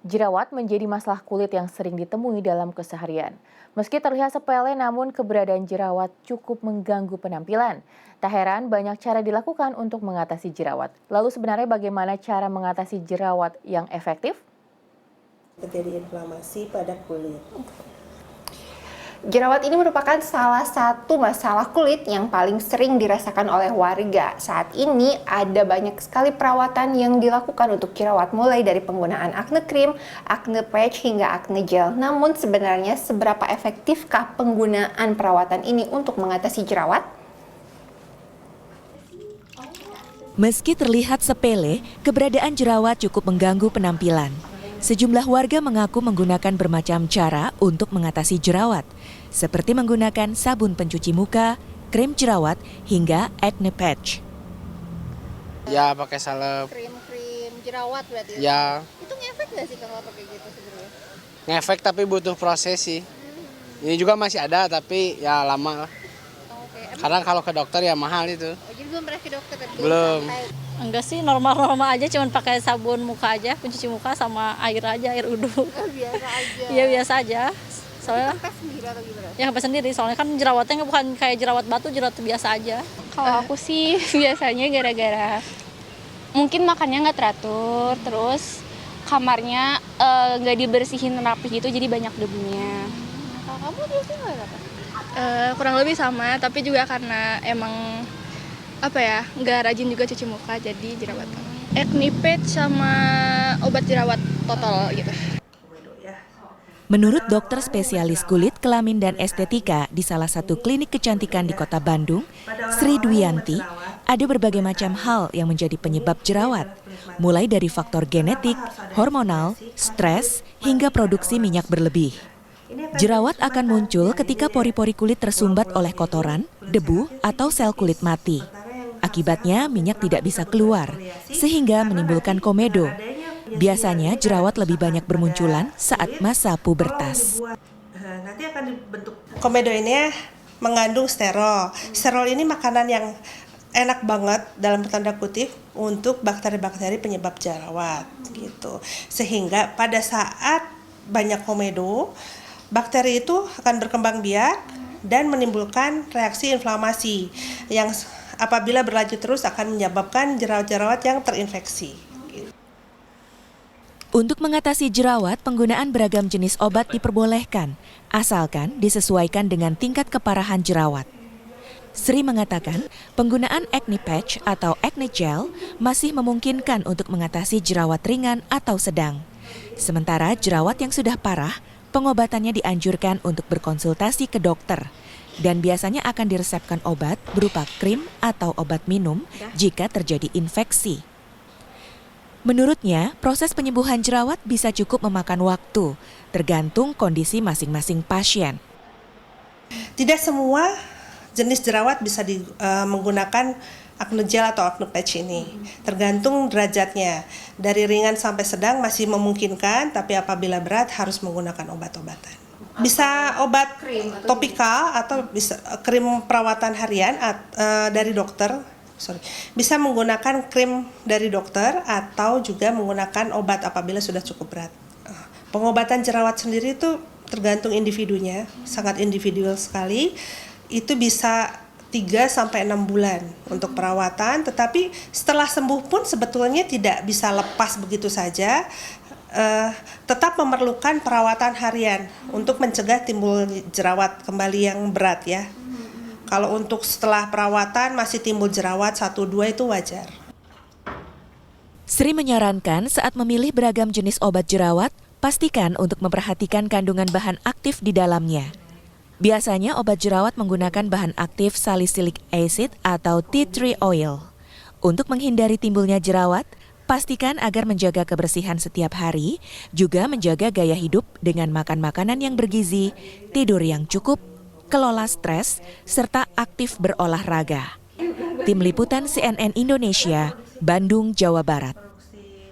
Jerawat menjadi masalah kulit yang sering ditemui dalam keseharian. Meski terlihat sepele, namun keberadaan jerawat cukup mengganggu penampilan. Tak heran banyak cara dilakukan untuk mengatasi jerawat. Lalu sebenarnya bagaimana cara mengatasi jerawat yang efektif? Terjadi inflamasi pada kulit. Jerawat ini merupakan salah satu masalah kulit yang paling sering dirasakan oleh warga. Saat ini ada banyak sekali perawatan yang dilakukan untuk jerawat, mulai dari penggunaan acne cream, acne patch, hingga acne gel. Namun sebenarnya seberapa efektifkah penggunaan perawatan ini untuk mengatasi jerawat? Meski terlihat sepele, keberadaan jerawat cukup mengganggu penampilan. Sejumlah warga mengaku menggunakan bermacam cara untuk mengatasi jerawat, seperti menggunakan sabun pencuci muka, krim jerawat, hingga acne patch. Ya, pakai salep. Krim jerawat berarti? Ya. Itu ngefek nggak sih kalau pakai gitu sebenarnya? Ngefek tapi butuh proses sih. Ini juga masih ada tapi ya lama lah. Karena kalau ke dokter ya mahal itu. Jadi belum pernah ke dokter? Belum. Enggak sih, normal-normal aja, cuman pakai sabun muka aja, pencuci muka sama air aja, air uduk. Biasa aja? Iya, biasa aja. Soalnya Kempes sendiri atau gimana? ya kempes sendiri, soalnya kan jerawatnya bukan kayak jerawat batu, jerawat biasa aja. Kalau aku sih biasanya gara-gara mungkin makannya nggak teratur, terus kamarnya nggak dibersihin rapi gitu, jadi banyak debunya. Kalau kamu biasanya nggak apa? Kurang lebih sama, tapi juga karena emang nggak rajin juga cuci muka, jadi jerawat. Acne patch sama obat jerawat total gitu. Menurut dokter spesialis kulit, kelamin, dan estetika di salah satu klinik kecantikan di Kota Bandung, Sri Dwianti, ada berbagai macam hal yang menjadi penyebab jerawat, mulai dari faktor genetik, hormonal, stres, hingga produksi minyak berlebih. Jerawat akan muncul ketika pori-pori kulit tersumbat oleh kotoran, debu, atau sel kulit mati. Akibatnya, minyak tidak bisa keluar, sehingga menimbulkan komedo. Biasanya jerawat lebih banyak bermunculan saat masa pubertas. Nanti akan dibentuk. Komedo ini mengandung sterol. Sterol ini makanan yang enak banget dalam tanda kutip untuk bakteri-bakteri penyebab jerawat gitu. Sehingga pada saat banyak komedo, bakteri itu akan berkembang biak dan menimbulkan reaksi inflamasi yang apabila berlanjut terus akan menyebabkan jerawat-jerawat yang terinfeksi. Untuk mengatasi jerawat, penggunaan beragam jenis obat diperbolehkan, asalkan disesuaikan dengan tingkat keparahan jerawat. Sri mengatakan, penggunaan acne patch atau acne gel masih memungkinkan untuk mengatasi jerawat ringan atau sedang. Sementara jerawat yang sudah parah, pengobatannya dianjurkan untuk berkonsultasi ke dokter. Dan biasanya akan diresepkan obat berupa krim atau obat minum jika terjadi infeksi. Menurutnya, proses penyembuhan jerawat bisa cukup memakan waktu, tergantung kondisi masing-masing pasien. Tidak semua jenis jerawat bisa menggunakan acne gel atau acne patch ini. Tergantung derajatnya. Dari ringan sampai sedang masih memungkinkan, tapi apabila berat harus menggunakan obat-obatan. Bisa obat topikal atau bisa krim perawatan harian dari dokter. Bisa menggunakan krim dari dokter atau juga menggunakan obat apabila sudah cukup berat. Pengobatan jerawat sendiri itu tergantung individunya, sangat individual sekali. Itu bisa 3-6 bulan untuk perawatan, tetapi setelah sembuh pun sebetulnya tidak bisa lepas begitu saja. Tetap memerlukan perawatan harian untuk mencegah timbul jerawat kembali yang berat ya. Kalau untuk setelah perawatan masih timbul jerawat 1-2 itu wajar. Sri menyarankan saat memilih beragam jenis obat jerawat, pastikan untuk memperhatikan kandungan bahan aktif di dalamnya. Biasanya obat jerawat menggunakan bahan aktif salicylic acid atau tea tree oil. Untuk menghindari timbulnya jerawat, pastikan agar menjaga kebersihan setiap hari, juga menjaga gaya hidup dengan makan makanan yang bergizi, tidur yang cukup, kelola stres, serta aktif berolahraga. Tim Liputan CNN Indonesia, Bandung, Jawa Barat.